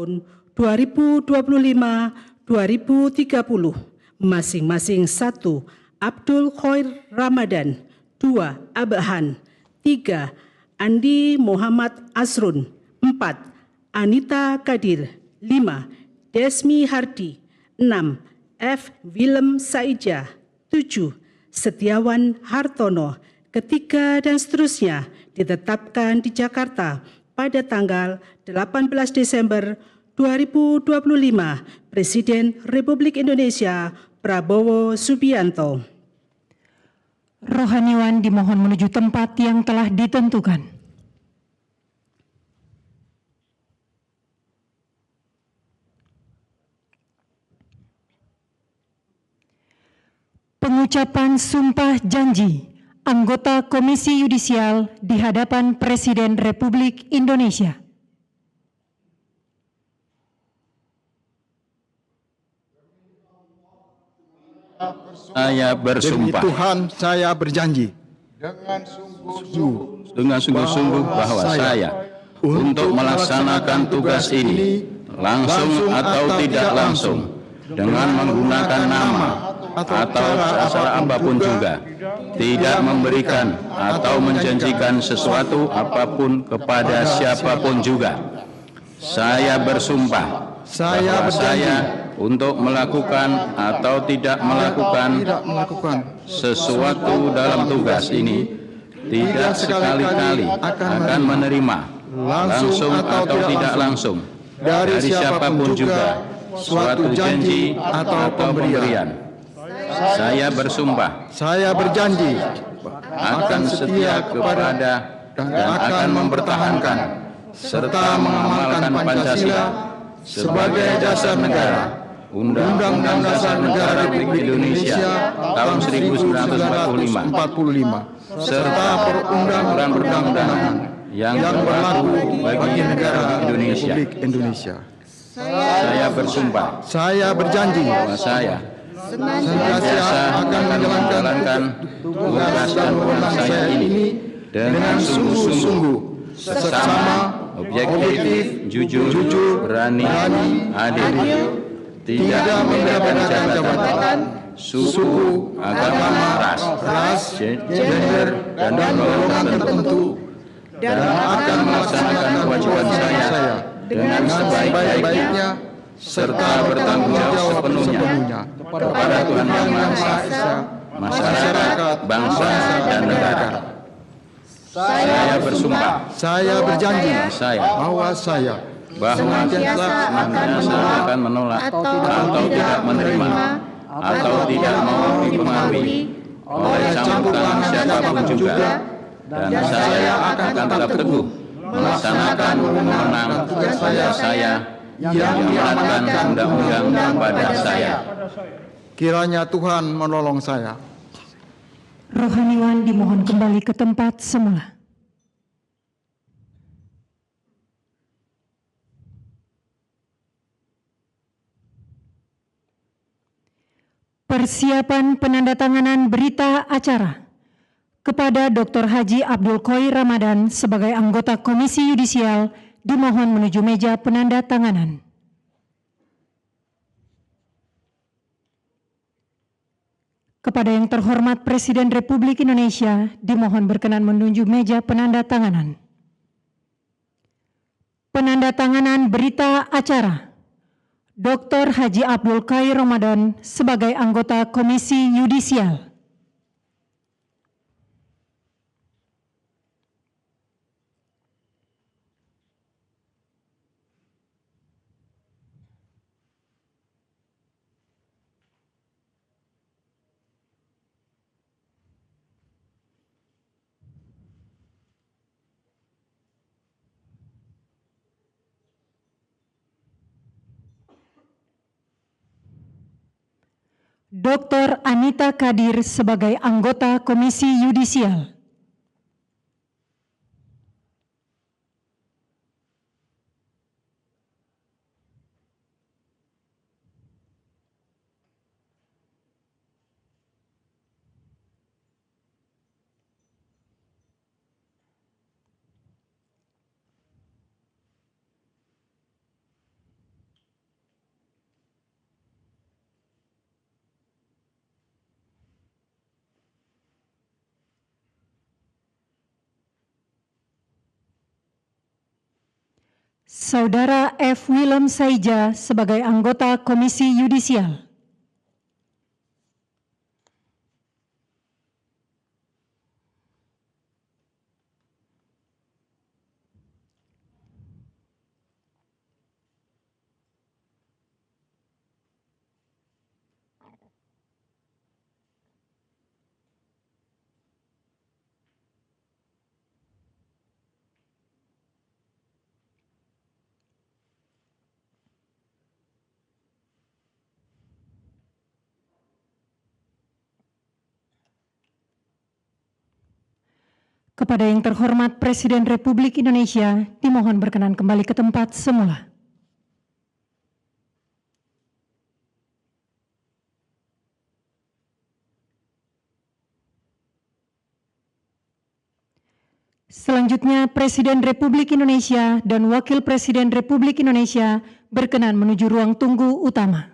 tahun 2025-2030, masing-masing 1. Abdul Khoir Ramadan, 2. Abahan, 3. Andi Muhammad Asrun, 4. Anita Kadir, 5. Desmi Hardi, 6. F. Willem Saija, 7. Setiawan Hartono, ketiga dan seterusnya ditetapkan di Jakarta pada tanggal 18 Desember 2025, Presiden Republik Indonesia Prabowo Subianto. Rohaniwan dimohon menuju tempat yang telah ditentukan. Pengucapan sumpah janji anggota Komisi Yudisial di hadapan Presiden Republik Indonesia. Saya bersumpah. Demi Tuhan, saya berjanji Dengan sungguh-sungguh bahwa saya untuk melaksanakan tugas ini langsung atau tidak langsung dengan menggunakan nama atau cara apapun juga tidak memberikan atau menjanjikan sesuatu apapun kepada siapapun juga. Saya bersumpah bahwa saya untuk melakukan atau tidak melakukan sesuatu dalam tugas ini tidak sekali-kali akan menerima langsung atau tidak langsung dari siapapun juga suatu janji atau pemberian. Saya bersumpah, saya berjanji akan setia kepada dan akan mempertahankan serta mengamalkan Pancasila sebagai dasar negara, Undang-Undang Dasar Negara Republik Indonesia tahun 1945, serta perundang-undangan yang berlaku bagi negara Indonesia. Saya bersumpah, saya berjanji bahwa saya senantiasa akan menjalankan tugas dan wewenang saya ini dengan sungguh-sungguh, seksama, objektif, jujur, berani, adil, tidak membedakan jabatan, suku, agama, ras, gender, dan golongan tertentu, dan akan melaksanakan kewajiban saya dengan sebaik-baiknya serta bertanggung jawab sepenuhnya kepada Tuhan Yang Maha Esa, masyarakat, bangsa, dan negara. Saya bersumpah, saya berjanji bahwa saya senantiasa akan menolak atau tidak menerima atau tidak mau dipengaruhi oleh campuran siapapun juga, dan saya akan tetap teguh melaksanakan wewenang tugas saya yang diamanatkan undang-undang kepada saya. Kiranya Tuhan menolong saya. Rohaniwan dimohon kembali ke tempat semula. Persiapan penandatanganan berita acara kepada Dr. Haji Abdul Khoir Ramadan sebagai anggota Komisi Yudisial dimohon menuju meja penandatanganan. Kepada yang terhormat Presiden Republik Indonesia dimohon berkenan menuju meja penandatanganan. Penandatanganan berita acara Dr. Haji Abdul Khoir Ramadan sebagai anggota Komisi Yudisial. Dr. Anita Kadir sebagai anggota Komisi Yudisial. Saudara F. Willem Saija sebagai anggota Komisi Yudisial. Kepada yang terhormat Presiden Republik Indonesia, dimohon berkenan kembali ke tempat semula. Selanjutnya, Presiden Republik Indonesia dan Wakil Presiden Republik Indonesia berkenan menuju ruang tunggu utama.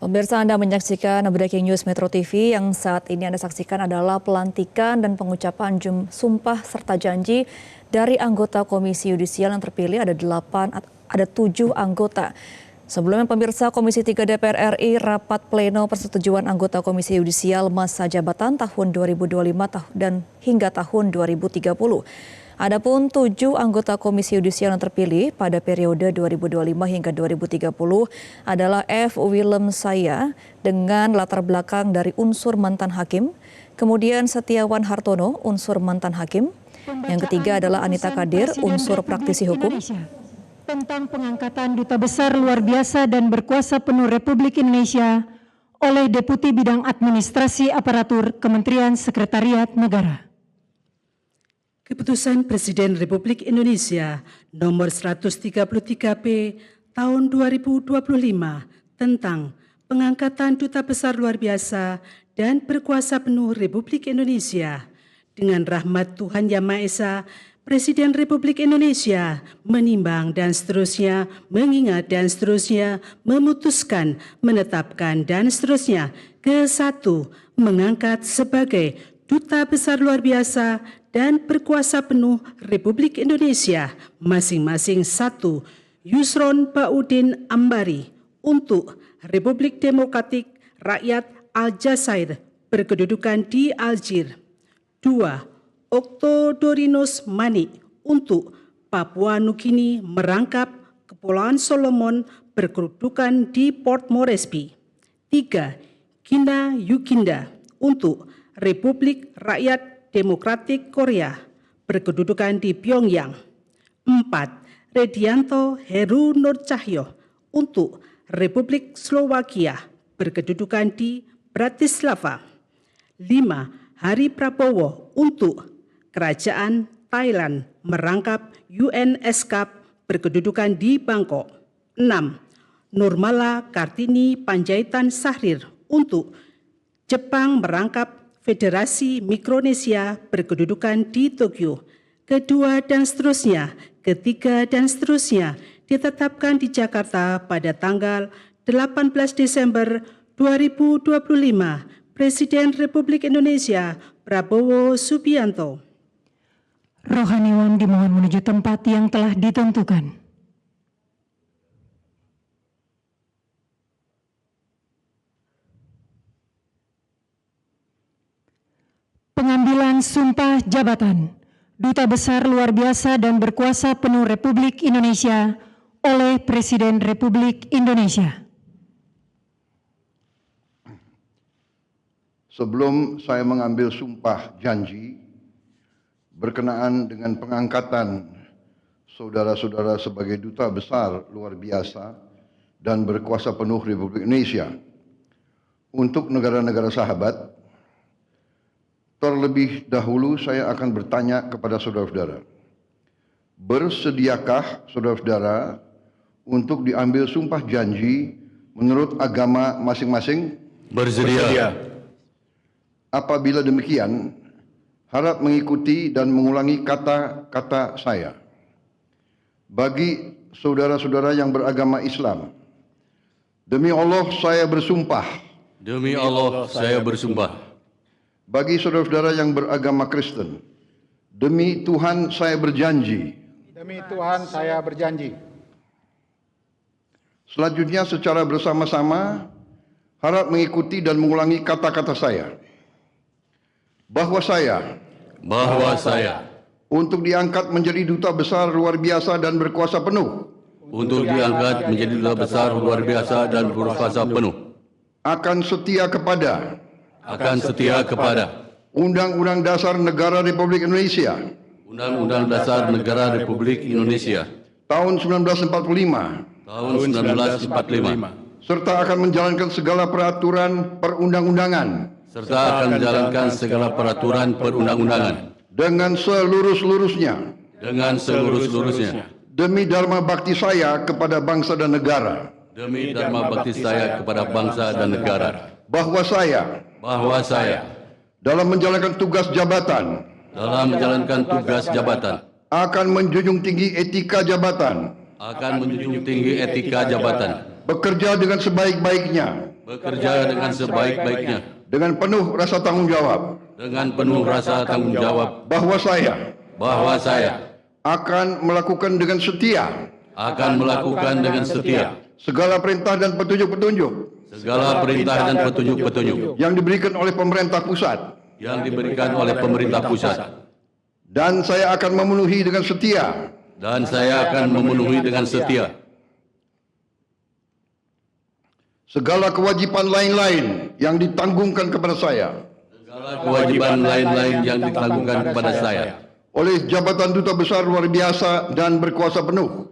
Pemirsa, Anda menyaksikan Breaking News Metro TV. Yang saat ini Anda saksikan adalah pelantikan dan pengucapan sumpah serta janji dari anggota Komisi Yudisial yang terpilih. Ada 7 anggota. Sebelumnya pemirsa, Komisi 3 DPR RI rapat pleno persetujuan anggota Komisi Yudisial masa jabatan tahun 2025 dan hingga tahun 2030. Adapun 7 anggota Komisi Yudisial yang terpilih pada periode 2025 hingga 2030 adalah F. Willem Saija dengan latar belakang dari unsur mantan hakim, kemudian Setiawan Hartono, unsur mantan hakim, yang ketiga adalah Anita Kadir, unsur praktisi hukum. Tentang pengangkatan Duta Besar Luar Biasa dan Berkuasa Penuh Republik Indonesia oleh Deputi Bidang Administrasi Aparatur Kementerian Sekretariat Negara. Keputusan Presiden Republik Indonesia nomor 133P tahun 2025 tentang pengangkatan Duta Besar Luar Biasa dan Berkuasa Penuh Republik Indonesia. Dengan rahmat Tuhan Yang Maha Esa, Presiden Republik Indonesia menimbang dan seterusnya, mengingat dan seterusnya, memutuskan, menetapkan dan seterusnya. Ke-1, mengangkat sebagai Duta Besar Luar Biasa dan Berkuasa Penuh Republik Indonesia masing-masing 1. Yusron Baudin Ambari untuk Republik Demokratik Rakyat Aljazair berkedudukan di Algier. 2. Oktodorinos Manik untuk Papua Nugini merangkap Kepulauan Solomon berkedudukan di Port Moresby. 3. Gina Yukinda untuk Republik Rakyat Demokratik Korea berkedudukan di Pyongyang. 4. Redianto Heru Nur Cahyo untuk Republik Slovakia berkedudukan di Bratislava. 5. Hari Prabowo untuk Kerajaan Thailand merangkap UNESCAP berkedudukan di Bangkok. 6. Nurmala Kartini Panjaitan Sahrir untuk Jepang merangkap Federasi Mikronesia berkedudukan di Tokyo. Kedua dan seterusnya, ketiga dan seterusnya ditetapkan di Jakarta pada tanggal 18 Desember 2025. Presiden Republik Indonesia Prabowo Subianto. Rohaniwan dimohon menuju tempat yang telah ditentukan. Pengambilan sumpah jabatan Duta Besar Luar Biasa dan Berkuasa Penuh Republik Indonesia oleh Presiden Republik Indonesia. Sebelum saya mengambil sumpah janji berkenaan dengan pengangkatan saudara-saudara sebagai Duta Besar Luar Biasa dan berkuasa penuh Republik Indonesia. Untuk negara-negara sahabat, terlebih dahulu saya akan bertanya kepada saudara-saudara. Bersediakah saudara-saudara untuk diambil sumpah janji menurut agama masing-masing? Bersedia. Apabila demikian, harap mengikuti dan mengulangi kata-kata saya. Bagi saudara-saudara yang beragama Islam, demi Allah saya bersumpah. Demi Allah saya bersumpah. Bagi saudara-saudara yang beragama Kristen, demi Tuhan saya berjanji. Demi Tuhan saya berjanji. Selanjutnya secara bersama-sama harap mengikuti dan mengulangi kata-kata saya. Bahwa saya untuk diangkat menjadi duta besar luar biasa dan berkuasa penuh. Untuk diangkat menjadi duta besar luar biasa dan berkuasa penuh. Akan setia kepada Undang-Undang Dasar Negara Republik Indonesia Undang-Undang Dasar Negara Republik Indonesia tahun 1945 serta akan menjalankan segala peraturan perundang-undangan dengan seluruh-seluruhnya demi dharma bakti saya kepada bangsa dan negara. Bahwa saya dalam menjalankan tugas jabatan akan menjunjung tinggi etika jabatan, bekerja dengan sebaik-baiknya, dengan penuh rasa tanggung jawab, bahwa saya akan melakukan dengan setia segala perintah dan petunjuk-petunjuk yang diberikan oleh pemerintah pusat, dan saya akan memenuhi dengan setia segala kewajiban lain-lain yang ditanggungkan kepada saya oleh jabatan duta besar luar biasa dan berkuasa penuh.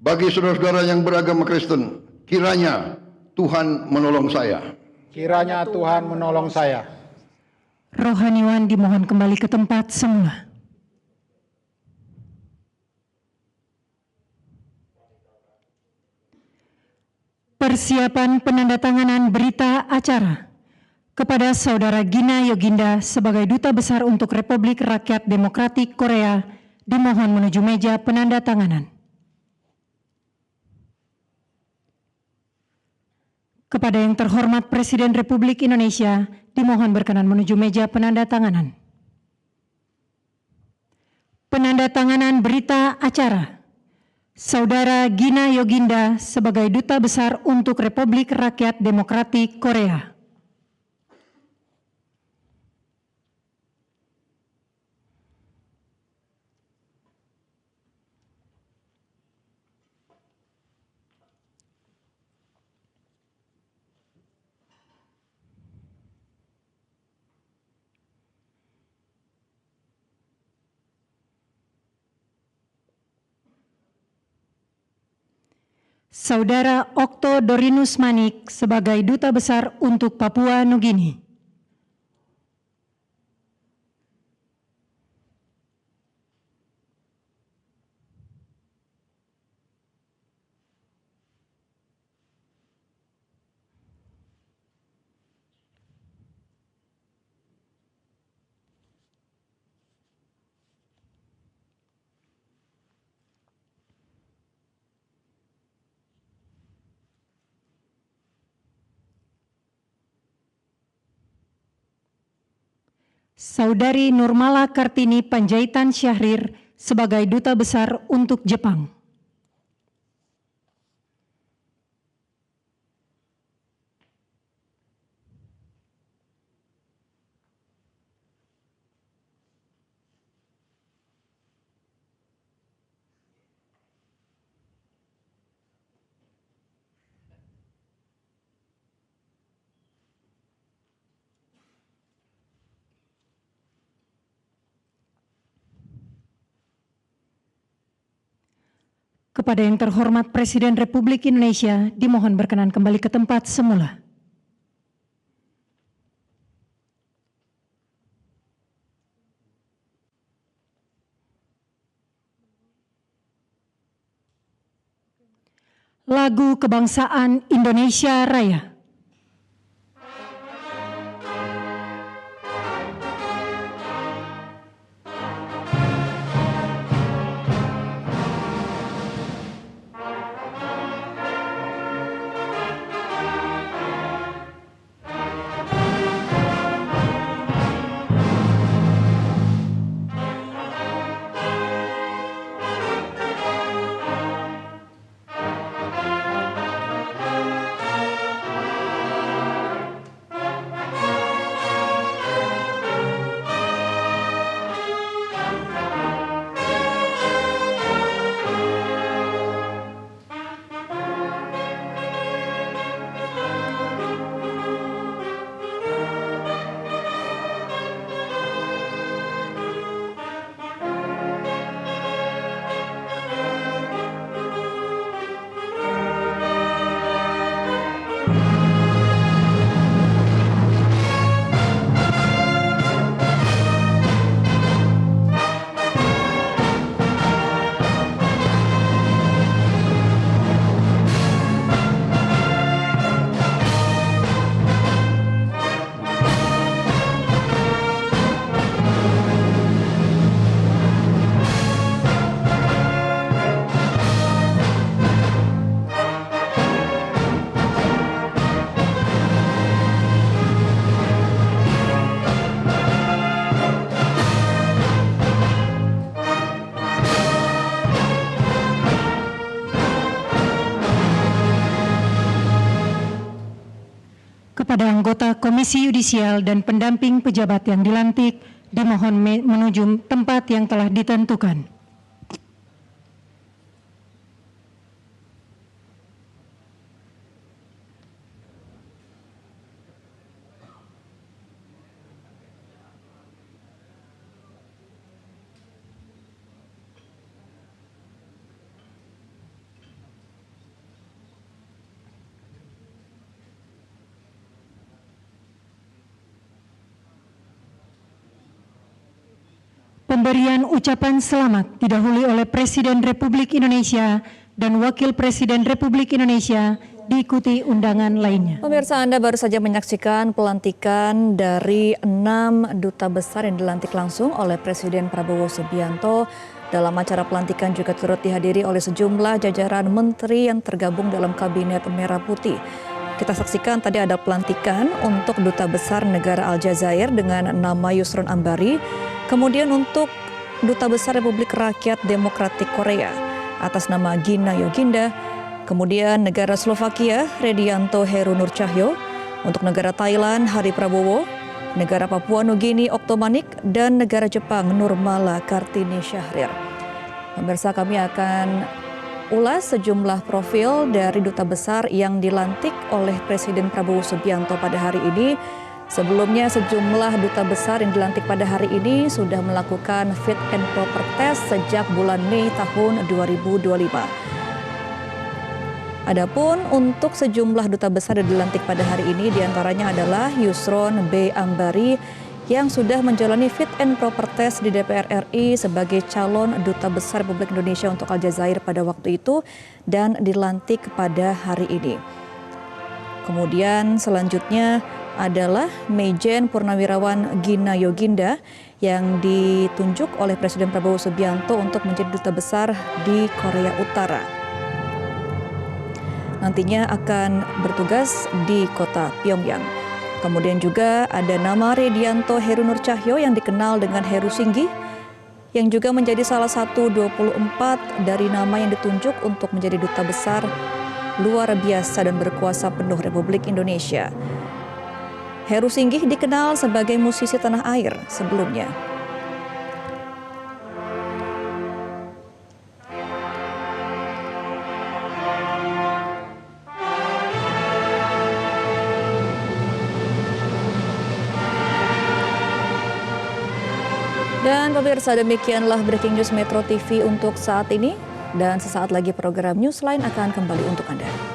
Bagi saudara-saudara yang beragama Kristen, kiranya Tuhan menolong saya. Kiranya Tuhan menolong saya. Rohaniwan dimohon kembali ke tempat semula. Persiapan penandatanganan berita acara kepada Saudara Gina Yoginda sebagai Duta Besar untuk Republik Rakyat Demokratik Korea dimohon menuju meja penandatanganan. Kepada yang terhormat Presiden Republik Indonesia dimohon berkenan menuju meja penandatanganan. Penandatanganan berita acara Saudara Gina Yoginda sebagai Duta Besar untuk Republik Rakyat Demokratik Korea. Saudara Okto Dorinus Manik sebagai Duta Besar untuk Papua Nugini. Saudari Nurmala Kartini Panjaitan Syahrir sebagai Duta Besar untuk Jepang. Kepada yang terhormat Presiden Republik Indonesia, dimohon berkenan kembali ke tempat semula. Lagu Kebangsaan Indonesia Raya. Kepada anggota Komisi Yudisial dan pendamping pejabat yang dilantik, dimohon menuju tempat yang telah ditentukan. Pemberian ucapan selamat didahului oleh Presiden Republik Indonesia dan Wakil Presiden Republik Indonesia, diikuti undangan lainnya. Pemirsa, Anda baru saja menyaksikan pelantikan dari 6 duta besar yang dilantik langsung oleh Presiden Prabowo Subianto. Dalam acara pelantikan juga turut dihadiri oleh sejumlah jajaran menteri yang tergabung dalam Kabinet Merah Putih. Kita saksikan tadi ada pelantikan untuk Duta Besar Negara Aljazair dengan nama Yusron Ambari. Kemudian untuk Duta Besar Republik Rakyat Demokratik Korea atas nama Gina Yoginda. Kemudian negara Slovakia Redianto Heru Nurcahyo. Untuk negara Thailand Hari Prabowo. Negara Papua Nugini Oktomanik. Dan negara Jepang Nurmala Kartini Syahrir. Pemirsa, kami akan ulas sejumlah profil dari duta besar yang dilantik oleh Presiden Prabowo Subianto pada hari ini. Sebelumnya sejumlah duta besar yang dilantik pada hari ini sudah melakukan fit and proper test sejak bulan Mei tahun 2025. Adapun untuk sejumlah duta besar yang dilantik pada hari ini diantaranya adalah Yusron B. Ambari yang sudah menjalani fit and proper test di DPR RI sebagai calon duta besar Republik Indonesia untuk Aljazair pada waktu itu dan dilantik pada hari ini. Kemudian selanjutnya adalah Meijen Purnawirawan Gina Yoginda yang ditunjuk oleh Presiden Prabowo Subianto untuk menjadi duta besar di Korea Utara. Nantinya akan bertugas di kota Pyongyang. Kemudian juga ada nama Redianto Heru Nurcahyo yang dikenal dengan Heru Singgi yang juga menjadi salah satu 24 dari nama yang ditunjuk untuk menjadi duta besar luar biasa dan berkuasa penuh Republik Indonesia. Heru Singgi dikenal sebagai musisi tanah air sebelumnya. Dan pemirsa, demikianlah Breaking News Metro TV untuk saat ini. Dan sesaat lagi program Newsline akan kembali untuk Anda.